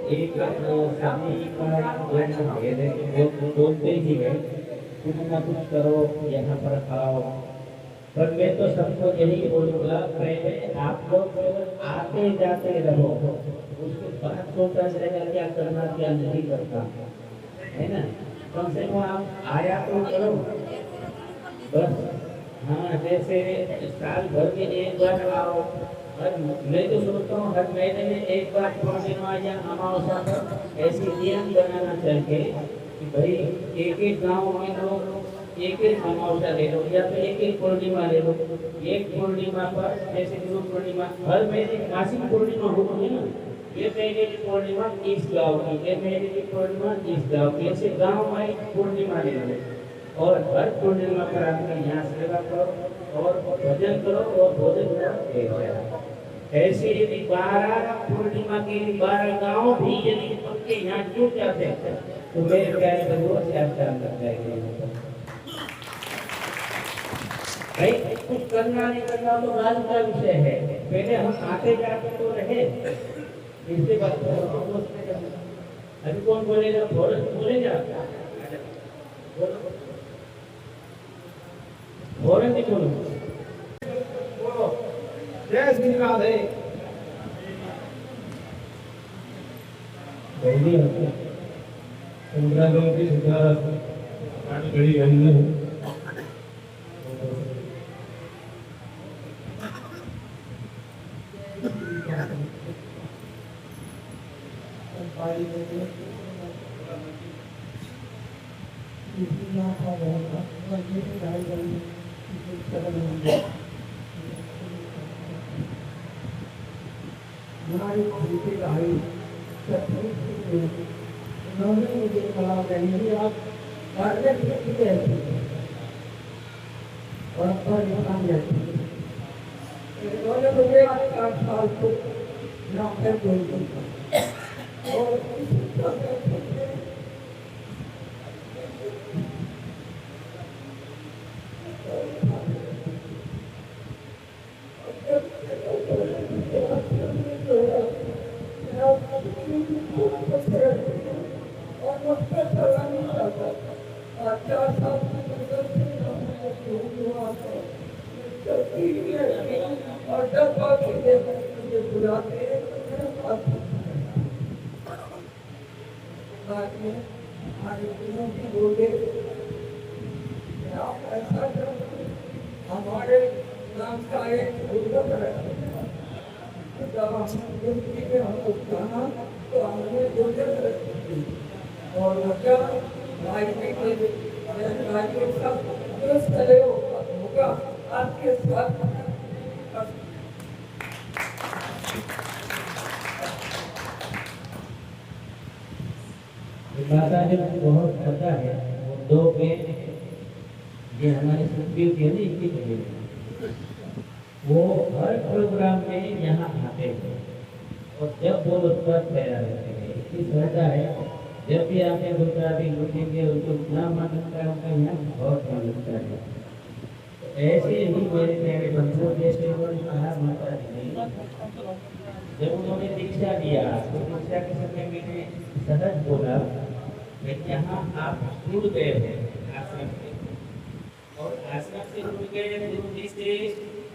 एक सभी का जन्म भेद है, वो बोलते ही है कुछ ना कुछ करो, यहाँ पर खाओ। पर मैं तो सबको यही बोलूंगा, पहले आप लोग केवल आते जाते रहो, उसके बाद सोचा जाएगा क्या करना क्या नहीं करना, है ना। कम से कम आप आया तो करो बस। हाँ, जैसे साल भर में एक बार आओ, हर मैं तो सोचता हूँ हर महीने में एक बार पूर्णिमा या अमावस्या पर ऐसी नियम बनाना चाहिए कि भाई एक एक गांव में लोग एक एक अमावस्या ले लो या तो एक एक पूर्णिमा ले लो। एक पूर्णिमा पर जैसे गुरु पूर्णिमा हर महीने मासिक पूर्णिमा होती है ना, ये महीने की पूर्णिमा इस गांव की, ये महीने की पूर्णिमा इस गांव की, ऐसे गांव में पूर्णिमा ले लो और हर पूर्णिमा पर आपने यहाँ सेवा करो और भजन करो और भोजन करो। ऐसे यदि 12 पूर्णिमा के 12 गांव भी यदि पक्के यहाँ जुट जाते हैं तो मेरे प्यारे बंधुओं से आप काम कर जाएंगे। भाई कुछ करना नहीं करना तो बाद का विषय है, पहले हम आते जाते तो रहे, इसके बाद अभी कौन बोलेगा, बोलेगा बोलो नहीं बोलो बोलो जय श्री राधे। पहली संक्रांति की सुधार काट गड़ी गई है। हमारी खुशी का आई उन्होंने मुझे कहा नहीं आप पढ़ने की ऐसी और पढ़ान जाती उन्होंने मुझे 8 साल को नौकर बोल और हमारे नाम का एक तो हमने और बच्चा भाई के साथ होगा आपके साथ। माता जी को बहुत पता है, वो 2 पेड़ ये हमारे सुखदेव के लिए इनकी वजह वो हर प्रोग्राम में यहाँ आते हैं और जब वो लोग पर तैयार रहते हैं, इसकी श्रद्धा है। जब भी आते गुजराती लूटेंगे उनको इतना मन लगता है, उनका यहाँ बहुत मन लगता है। तो ऐसे ही मेरे प्यारे बंधुओं जैसे कहा माता जी जब उन्होंने दीक्षा लिया तो दीक्षा के समय मैंने सहज बोला कि यहाँ आप जुड़ गए हैं आश्रम से और आश्रम से जुड़ गए गुरु से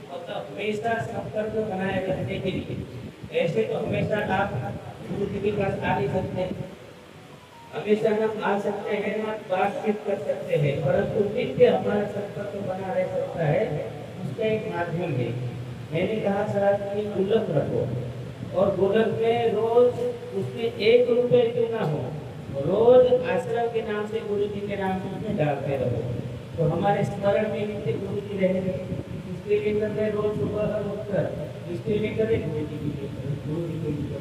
मतलब हमेशा संपर्क बनाए रखने के लिए। ऐसे तो हमेशा आप गुरु जी के पास आ नहीं सकते, हमेशा हम आ सकते हैं, बातचीत कर सकते हैं, परंतु नित्य हमारा संपर्क बना रह सकता है, उसका एक माध्यम है। मैंने कहा सर कि गुल्लक रखो और गुल्लक में रोज उसमें 1 रुपए क्यों ना हो, रोज आश्रम के नाम से गुरु जी के नाम से उसमें डालते रहो तो हमारे स्मरण में नित्य गुरु जी रहेंगे। इसके लिए कर रहे रोज सुबह उठकर इसके लिए करें गुरु जी के लिए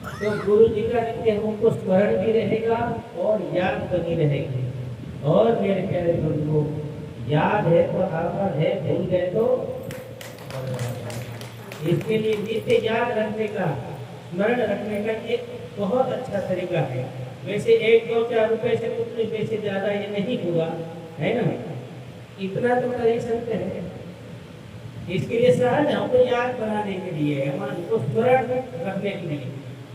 तो गुरु जी का नित्य हमको स्मरण भी रहेगा और याद बनी रहेगी। और मेरे प्यारे बंधुओं याद है तो आवर है, भूल गए तो इसके लिए नित्य याद रखने का स्मरण रखने का एक बहुत अच्छा तरीका है। वैसे 1, 2, 4 रुपए से कुछ नहीं, वैसे ज्यादा ये नहीं होगा, है ना, इतना तो कर ही सकते हैं। इसके लिए सहज हमको याद बनाने के लिए, हमारे को स्मरण रखने के लिए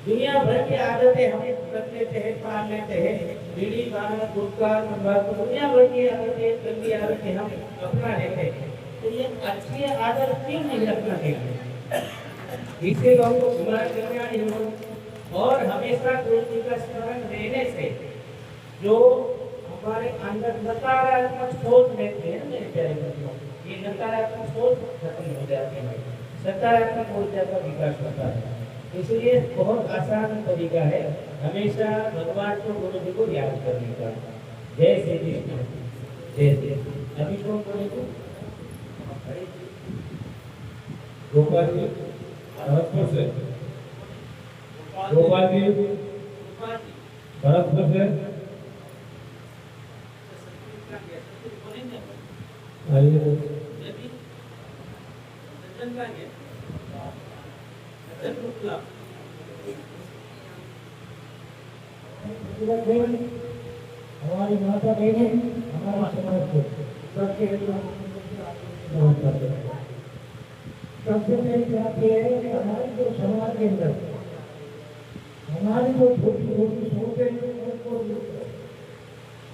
दुनिया भर की आदतें हम रख लेते हैं, पाल लेते हैं, बीड़ी खाना, गुटखा, तंबाकू, दुनिया भर की आदतें, गंदी आदतें हम अपना लेते हैं। तो ये अच्छी आदत क्यों नहीं रखना चाहिए? इससे लोगों को गुमराह करने वाली लोग और हमेशा गुरु जी का स्मरण रहने से जो हमारे अंदर नकारात्मक सोच रहते हैं मेरे प्यारे बच्चों, ये नकारात्मक सोच खत्म हो जाती है, सकारात्मक ऊर्जा का विकास होता है। इसलिए बहुत आसान तरीका है हमेशा भगवान को, गुरु जी को याद करने का। जय श्री कृष्ण, जय श्री कृष्ण। अभी कौन बोलेगा? गोपाल जी भरतपुर से, गोपाल जी भरतपुर से आइए। हमारी माता बहनें, हमारे समाज को सबके नमस्कार। सबसे पहली बात यह है कि हमारी जो समाज के अंदर हमारी जो छोटी छोटी सोचें उनको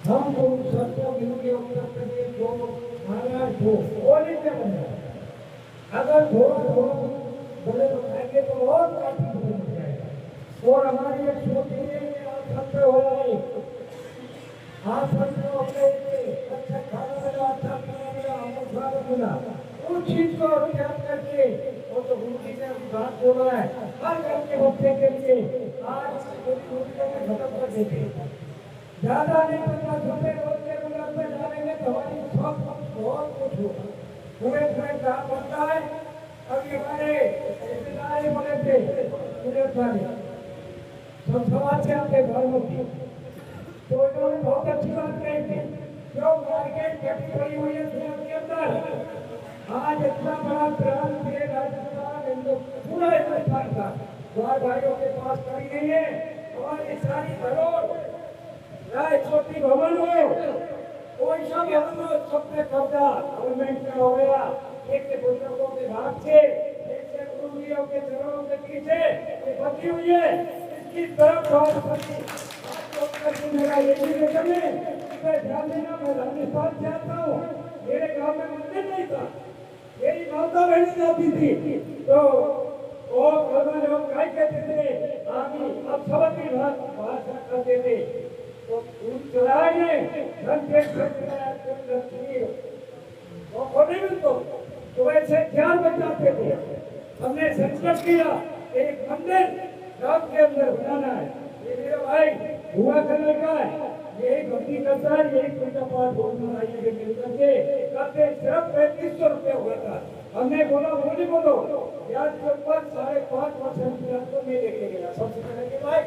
हम तो सबको मिलके उत्तर प्रदेश को, महाराष्ट्र को, वो नहीं क्या बन जाए। अगर थोड़ा थोड़ा बड़े बनाएंगे तो और काफी बदल हो जाएगा। और हमारी एक सोच ये है कि आप सबसे हो रहे, आप सबको अपने अच्छा खाना मिला, अच्छा पीना मिला, हमको स्वागत मिला, उस चीज को त्याग करके वो तो गुरु जी ने बात बोला है हर घर के बच्चे के लिए आज खत्म कर देते। ज्यादा नहीं पता छोटे रोज के गुलाब में डालेंगे तो हमारी सब बहुत कुछ होगा। पूरे पूरे काम बनता है। अभी हमारे रिश्तेदार बोले थे पूरे सारे सब समाज के आपके घर में थी, तो इन्होंने बहुत अच्छी बात कही थी। जो मार्केट फैक्ट्री बनी हुई है सूरत के अंदर, आज इतना बड़ा प्लान है राजस्थान पूरा हिंदुस्तान का भाइयों के पास खड़ी नहीं है। हमारी सारी धरोहर चाहे छोटी भवन हो, कोई सा भवन हो, सब पे कब्जा गवर्नमेंट का हो गया। एक के बुजुर्गों के भाग से, एक के गुरुजियों के चरणों के पीछे ये बची हुई है। इसकी तरफ मेरा ये निवेदन है कि ध्यान देना। मैं राजस्थान से आता हूँ, मेरे गाँव में मंदिर नहीं था, मेरी माता बहनी जाती थी तो वो लोग क्या कहते थे, आगे अब सबकी भाषा करते थे तो चलाए तो वैसे ख्याल बचाते थे। हमने संकल्प किया एक मंदिर गांव के अंदर बनाना है। ये मेरा भाई हुआ कलर का है, यही भक्ति करता है, यही पूजा पाठ बोलना आइए मिलकर के करते। सिर्फ 3500 रुपये हुआ था। हमने बोला वो नहीं बोलो, ब्याज के ऊपर 5.5% ब्याज को मैं लेके गया सबसे पहले के भाई।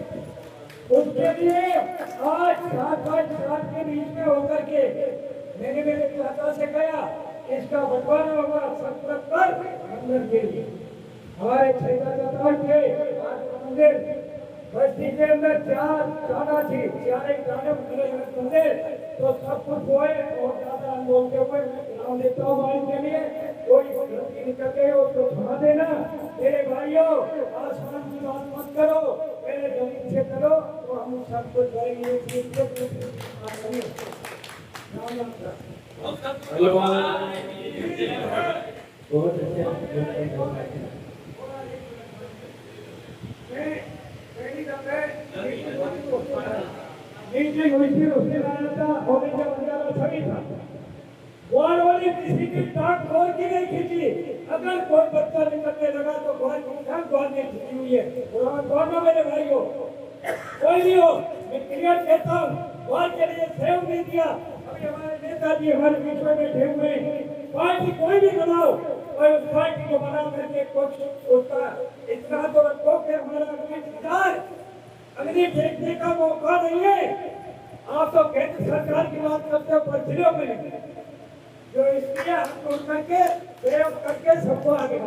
उसके लिए आज 7-8 साल के बीच में होकर के मैंने मेरे चाचा से कहा इसका बंटवारा होगा 77 मंदिर के लिए। हमारे चाचा थे आज मंदिर बस्ती के अंदर 4 दादा थी, 4 दादा मंदिर तो सब कुछ हुए और दादा बोलते हुए नाम देता हूँ भाई के लिए कोई गलती निकल गई हो तो क्षमा देना। मेरे भाइयों आसमान की बात मत करो, पहले जमीन से करो तो हम सब कुछ करेंगे। बहुत अच्छा मीटिंग हुई थी, उसके बाद था होने का बंजारा सभी था। वार वाली किसी की टांग खोल की नहीं खींची। अगर कोई बच्चा निकलने लगा तो बहुत नुकसान बहुत नहीं खींची हुई है। दोनों मेरे भाइयों कोई भी हो, मैं क्लियर कहता हूँ वार के लिए सेव नहीं दिया। अभी हमारे नेताजी हमारे बीच में बैठे हुए हैं, पार्टी कोई भी बनाओ और उस पार्टी को बना करके कुछ उसका इतना तो रखो कि हमारा अग्नि फेंकने का मौका नहीं है। आप तो केंद्र सरकार की बात करते हो पर जिलों में जो इसलिए हम करके प्रयोग करके सबको आगे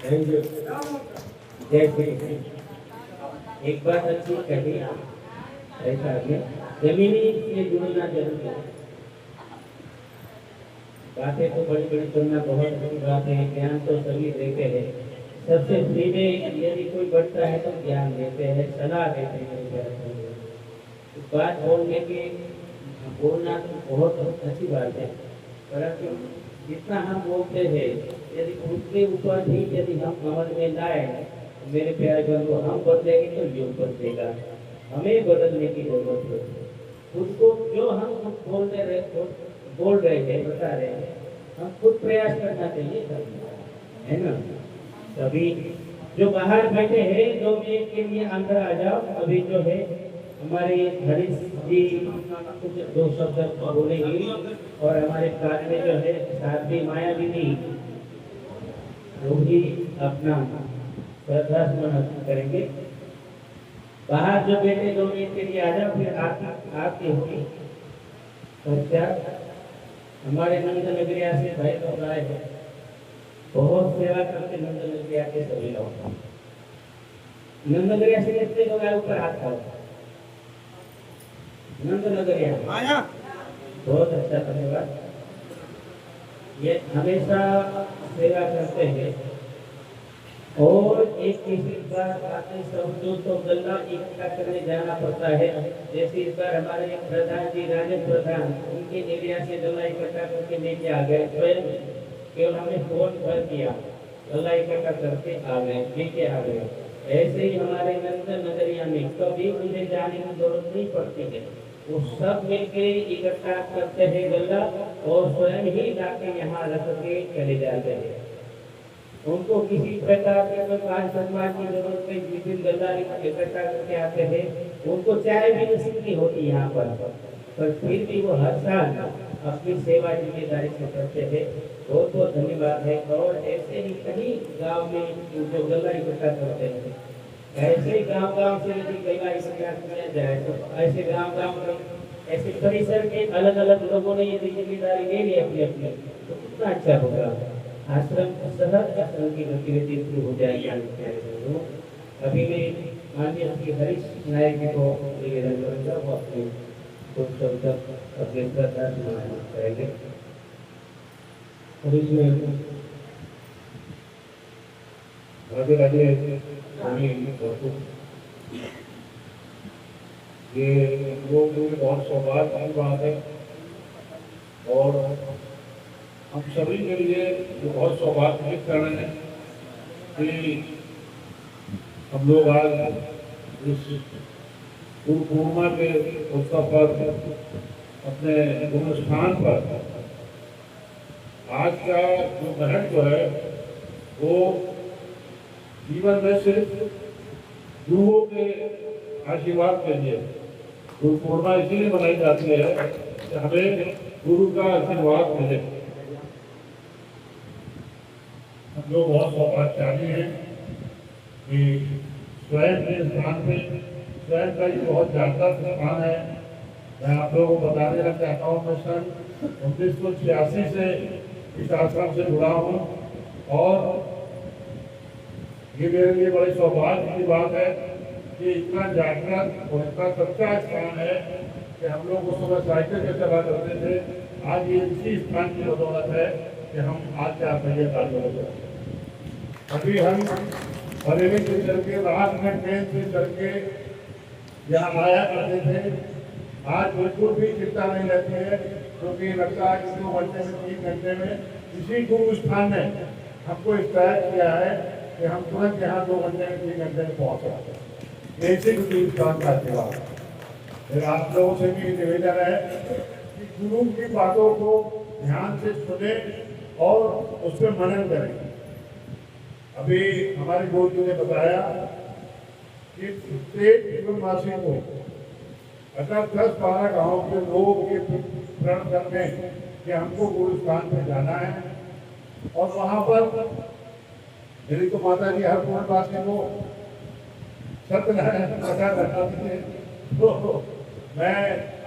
थैंक यू। जय श्री। एक बात अच्छी कही ऐसा है, जमीनी से जुड़ना जरूरी है। बातें तो बड़ी बड़ी करना बहुत अच्छी बात है, ज्ञान तो सभी देते हैं, सबसे फ्री में यदि कोई बढ़ता है तो ज्ञान देते हैं, सलाह देते हैं मेरे प्यारे बंधु। बात बोलना तो बहुत अच्छी बात है, परंतु जितना हम बोलते हैं यदि उसके ऊपर भी यदि हम अमल में लाए तो मेरे प्यारे बंधु हम बदलेंगे तो युग बदलेगा। हमें बदलने की जरूरत है। उसको जो हम कुछ बोल रहे हैं, बता रहे हैं, हम खुद प्रयास करना चाहिए, है ना। अभी जो बाहर बैठे हैं 2 मिनट के लिए अंदर आ जाओ। अभी जो है हमारे हरीश जी कुछ 2 शब्द बोलेंगे और हमारे कार्य में जो है साध्वी माया दीदी वो भी अपना श्रद्धा स्मरण करेंगे। बाहर जो बैठे 2 मिनट के लिए आ जाओ, फिर आपकी होगी चर्चा। हमारे नंद नगरिया से भाई लोग आए हैं, बहुत सेवा करते नंद नगरिया के सभी लोग। नंद नगरिया से कितने लोग आए ऊपर हाथ खाओ। नंद नगरिया आया, बहुत अच्छा, धन्यवाद। ये हमेशा सेवा करते हैं और एक किसी बार आते सब तो गल्ला इकट्ठा करने जाना पड़ता है। जैसे इस बार हमारे एक प्रधान जी राजेश प्रधान उनके एरिया से गल्ला इकट्ठा करके लेके आ गए, स्वयं केवल हमने फोन कर दिया, गल्ला इकट्ठा करके आ गए, लेके आ गए। ऐसे ही हमारे नंद नगरिया में कभी मुझे जाने की जरूरत नहीं पड़ती है, वो सब मिलकर इकट्ठा करते हैं गल्ला और स्वयं ही लाके यहाँ रख के चले जाते हैं। उनको किसी प्रकार के कोई मान सम्मान की जरूरत नहीं, जिस दिन गल्ला इकट्ठा करके आते हैं उनको चाय भी नसीब नहीं होती यहाँ पर फिर भी वो हर साल अपनी सेवा जिम्मेदारी से करते हैं। बहुत बहुत धन्यवाद है। और ऐसे ही कई गांव में जो गल्ला इकट्ठा करते हैं, ऐसे गांव से यदि गल्ला इकट्ठा किया जाए तो ऐसे गांव में ऐसे परिसर के अलग अलग लोगों ने यदि जिम्मेदारी ले ली अपनी अपनी तो कितना अच्छा होगा। आश्रम सहज आश्रम की गतिविधि शुरू हो जाएगी। अभी मैं माननीय श्री हरीश नायक जी को निवेदन करूँगा, वो अपने कुछ शब्द अपने श्रद्धा करेंगे। हरीश नायक राधे राधे। ये लोग बहुत सौभाग्य की बात है और हम सभी के लिए बहुत सौभाग्य की क्षण है कि हम लोग आज इस गुरु पूर्णिमा के उत्सव पर अपने गुरु स्थान पर आज का जो महत्व है वो जीवन में सिर्फ गुरुओं के आशीर्वाद के लिए गुरु पूर्णिमा इसीलिए मनाई जाती है कि हमें गुरु का आशीर्वाद मिले। हम लोग बहुत सौभाग्यशाली हैं कि स्वयं के स्थान पे स्वयं का ये बहुत जानदार स्थान है। मैं आप लोगों को बता देना चाहता हूँ, मैं सन 1986 से इस आश्रम से जुड़ा हूँ और ये मेरे लिए बड़े सौभाग्य की बात है कि इतना जागृत और इतना सच्चा स्थान है कि हम लोग उस समय साइकिल पे चला करते थे। आज ये इसी स्थान की बदौलत है कि हम आज 4 पहिए गाड़ी हो गए। अभी हम बरेली से चल के रात में ट्रेन से चल के यहाँ आया करते थे। आज बिल्कुल भी चिंता नहीं रहती है क्योंकि लगता है कि 2 घंटे में 3 घंटे में इसी गुरु स्थान ने हमको इस तरह किया है कि हम तुरंत यहाँ 2 घंटे में 3 घंटे में पहुँच जाते हैं। ऐसे गुरु स्थान का आशीर्वाद। फिर आप लोगों से भी निवेदन है कि गुरु की बातों को ध्यान से सुने और उस पर मनन करें। अभी हमारे गुरु जी ने बताया कि प्रत्येक जीवनवासी को अगर 10-12 गाँव के लोग ये प्रण कर दें कि हमको गुरु स्थान पर जाना है और वहाँ पर मेरी तो माता जी हर पूर्णवासी को सत्यनारायण प्रसाद रखते थे। तो मैं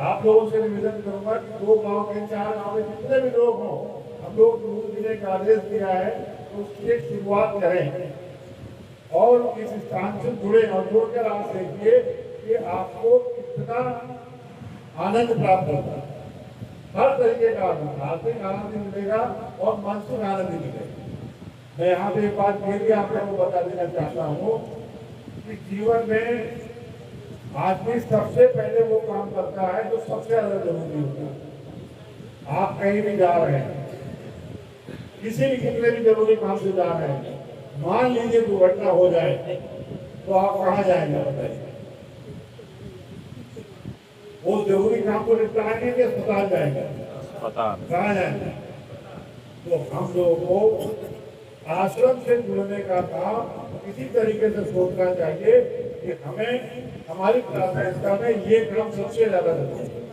आप लोगों से निवेदन करूंगा कि 2 गांव के 4 गांव में जितने भी लोग हों, हम लोग गुरु जी ने एक आदेश दिया है तो उसकी शुरुआत करें और इस स्थान से जुड़े और जुड़कर आप देखिए कि आपको कितना आनंद प्राप्त होगा। हर तरीके का आनंद, आर्थिक आनंद भी मिलेगा और मानसिक आनंद भी मिलेगा। मैं यहाँ पे एक बात ये भी आप लोगों को बता देना चाहता हूँ कि जीवन में आदमी सबसे पहले वो काम करता है जो सबसे ज्यादा जरूरी होता है। आप कहीं भी जा रहे हैं, किसी भी कितने भी जरूरी काम से जा रहे हैं, मान लीजिए दुर्घटना हो जाए तो आप कहाँ जाएंगे बताइए? वो जरूरी काम को निपटाएंगे कि अस्पताल जाएंगे? कहाँ जाएंगे? तो हम लोगों को आश्रम से जुड़ने का काम इसी तरीके से सोचना चाहिए कि हमें हमारी प्राथमिकता में ये काम सबसे ज्यादा जरूरी है।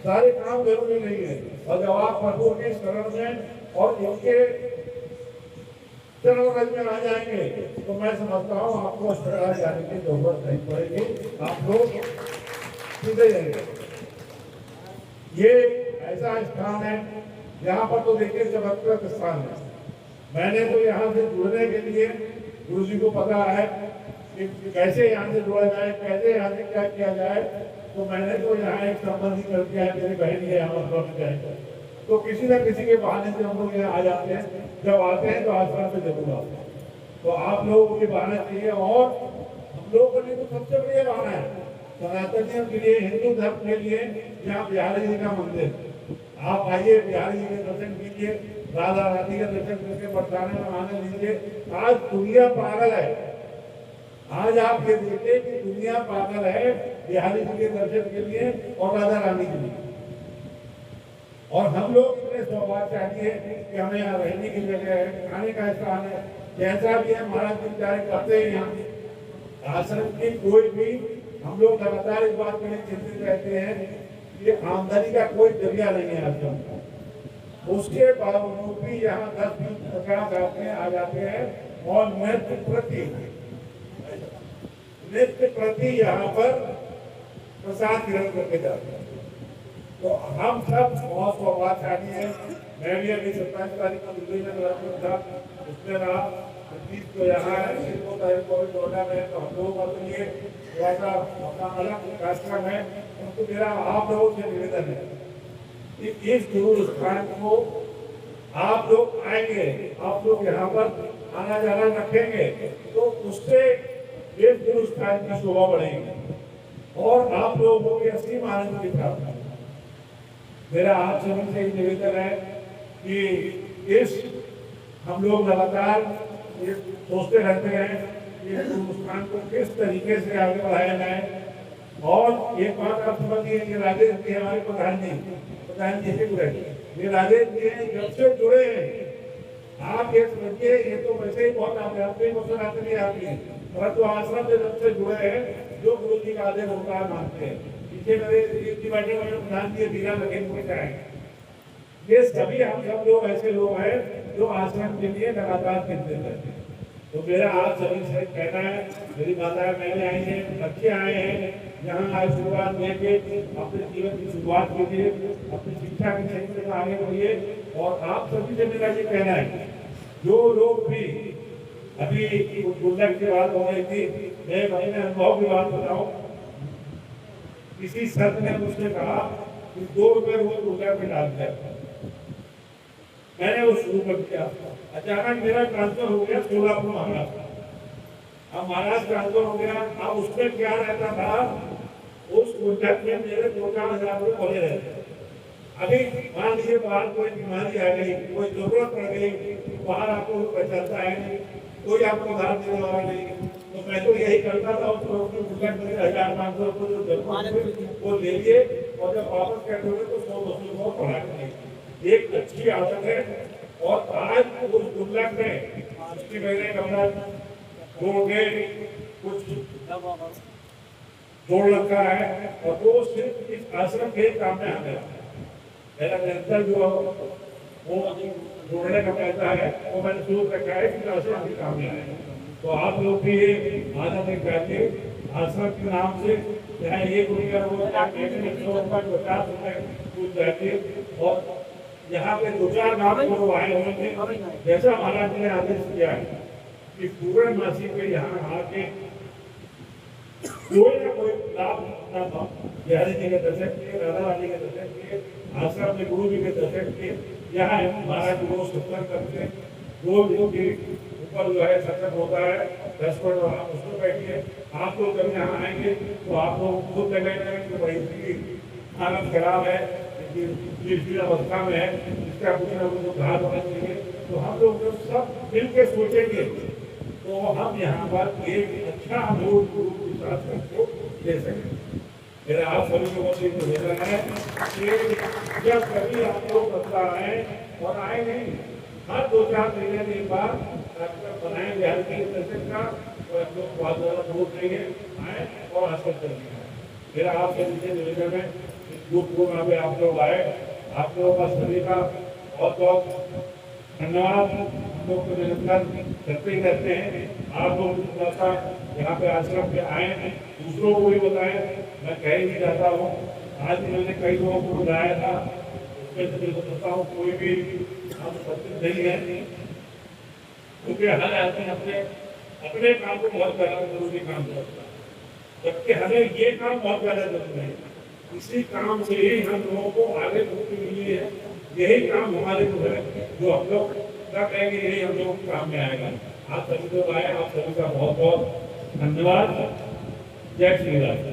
सारे काम जरूरी नहीं है, और जब आप प्रभु के शरण में और इनके चरण में आ जाएंगे तो मैं समझता हूँ आपको अस्पताल जाने की जरूरत नहीं पड़ेगी, आप लोग सीधे जाएंगे। ये ऐसा स्थान है यहाँ पर तो देखिए चमत्कृत स्थान है। मैंने तो यहाँ से जुड़ने के लिए गुरु जी को पता है कि कैसे यहाँ से जुड़ा जाए, कैसे यहाँ से क्या किया जाए, तो मैंने तो यहाँ एक संबंधी कर दिया है, मेरी बहन है यहाँ पर जाए तो किसी न किसी के बहाने से हम लोग यहाँ आ जाते हैं। जब आते हैं तो आश्रम पे जरूर आते हैं। तो आप लोगों को बहाना चाहिए, और हम लोगों के लिए तो सबसे बढ़िया बहाना है सनातनियों के लिए, हिंदू धर्म के लिए, यहाँ बिहारी जी का मंदिर। आप आइए, बिहारी जी के दर्शन कीजिए, राधा रानी का दर्शन करके बरसाने में आनंद लीजिए। आज दुनिया पागल है, आज आप ये देखिए कि दुनिया पागल है बिहारी जी के दर्शन के लिए और राधा रानी के लिए। और हम लोग इतने सौभाग्यशाली है कि हमें यहाँ रहने की जगह है, खाने का स्थान है, जैसा भी है महाराज जी विचार करते हैं। यहाँ आश्रम की कोई भी, हम लोग लगातार इस बात के लिए चिंतित रहते हैं कि आमदनी का कोई जरिया नहीं है आश्रम का। उसके बावजूद भी यहाँ 10-20-50 आदमी आ जाते हैं और नृत्य प्रति यहाँ पर प्रसाद ग्रहण करके जाते हैं। तो हम सब बहुत सौभाग्यशाली हैं। मैं भी अभी 27 तारीख को दिल्ली में था, उसमें रहा 25 को यहाँ है, 2 तारीख को नोएडा में। तो हम लोगों का तो ये थोड़ा सा अपना अलग कार्यक्रम है। तो मेरा आप लोगों से निवेदन है कि इस गुरु स्थान को आप लोग आएंगे, आप लोग यहाँ पर आना जाना रखेंगे तो उससे इस गुरु स्थान की शोभा बढ़ेगी और आप लोगों की असीम आनंद की प्राप्ति। मेरा आप सभी से निवेदन है कि इस हम लोग लगातार ये सोचते रहते हैं कि गुरु स्थान को किस तरीके से आगे बढ़ाया जाए। और एक बात आप समझिए कि राजेश जी हमारे प्रधान जी से जुड़े, ये राजेश जी जब से जुड़े हैं आप ये समझिए, ये तो वैसे ही बहुत आपके क्वेश्चन आते नहीं आती है, परंतु आश्रम से जब से जुड़े हैं जो गुरु जी का आदेश होता है मानते हैं। पीछे मेरे बैठे हुए प्रधान जी बीरा लखीमपुर से आए, ये सभी हम सब लोग ऐसे लोग हैं जो आश्रम के लिए लगातार चिंतित रहते हैं। तो मेरा आप सभी से कहना है, मेरी माता बहनें आई हैं, बच्चे आए हैं, यहाँ आज शुरुआत लेके अपने जीवन की शुरुआत कीजिए, अपनी शिक्षा के क्षेत्र में आगे बढ़िए। और आप सभी से मेरा ये कहना है, जो लोग भी अभी गुल्लक की बात हो रही थी, मैं अपने अनुभव की बात बताऊं। किसी संत ने मुझसे कहा कि 2 रुपये वो गुल्लक में डाल दिया, मैंने वो शुरू कर दिया। अचानक मेरा ट्रांसफर हो गया सोलापुर महाराष्ट्र। अब महाराष्ट्र ट्रांसफर हो गया। अब उसमें क्या रहता था, उस गुल्लक में मेरे 2-4 हजार रुपये पड़े रहते। अभी मान लीजिए बाहर कोई बीमारी आ गई, कोई जरूरत पड़ गई, बाहर आपको पहचानता है नहीं, कोई आपको उधार देने वाला नहीं, तो मैं तो यही करता था उसको गुल्लक में 1500 रुपये जो जरूरत वो ले लिए और जब वापस करते हुए तो 100-200 रुपये पढ़ा करिए। एक अच्छी आदत है। और आज उस गुल्लक में उसकी मैंने कमरा जोड़ के कुछ जोड़ रखा है और वो सिर्फ इस आश्रम के काम में आ गया। मेरा निरंतर जो वो जोड़ने का पैसा है वो मैंने शुरू रखा है कि आश्रम के काम में आए। तो आप लोग भी आनंद चाहिए आश्रम के नाम से, चाहे 1 रुपया वो 150 रुपये कुछ जाइए। और यहाँ पे 2-4 गाँव लोग आए हुए थे, जैसा महाराज ने आदेश किया है कि पूर्ण मासी पे यहाँ आके कोई ना कोई लाभ अपना था। बिहारी जी के दर्शन किए, राधा रानी के दर्शन किए, आश्रम में गुरु जी के दर्शन किए। यहाँ महाराज रोज सत्संग करते, 2 दिनों के ऊपर जो है सत्संग होता है 10 मिनट आप उसमें बैठिए। आप लोग जब यहाँ आएंगे तो आप लोग खुद लगेंगे कि भाई इसकी हालत खराब है, इसकी अवस्था में है, इसका कुछ ना कुछ उद्धार होना चाहिए। तो हम लोग जब सब मिल के सोचेंगे तो हम यहाँ पर एक अच्छा मूल गुरु शासन को दे सकेंगे। मेरा आप सभी लोगों से निवेदन है कि जब कभी आप लोग बदला आए और आए नहीं, हर 2-4 महीने के बाद बनाए बिहार के दर्शन का और आप लोग बहुत ज़्यादा दूर नहीं है, आए और हासिल करेंगे। मेरा आप सभी से निवेदन है पूर्ण में आप लोग आए, आप लोगों का सभी का बहुत बहुत धन्यवाद। हम लोग को निरंतर करते ही रहते हैं। आप लोग थोड़ा सा यहाँ पे आश्रम पे आए, दूसरों को भी बताएं। मैं कह ही नहीं जाता हूँ, आज भी मैंने कई लोगों को बुलाया था, उसमें से मैं बताता हूँ कोई भी हम सचिव नहीं है, क्योंकि हर आदमी अपने काम को बहुत ज़्यादा जरूरी काम करता है, जबकि हमें ये काम बहुत ज़्यादा जरूरी है। इसी काम से ही हम लोगों को आगे मुक्ति मिली है। यही काम हमारे जो है, जो हम लोग क्या कहेंगे, यही हम लोग काम में आएगा। आप सभी लोग आए, आप सभी का बहुत बहुत धन्यवाद। जय श्री राम।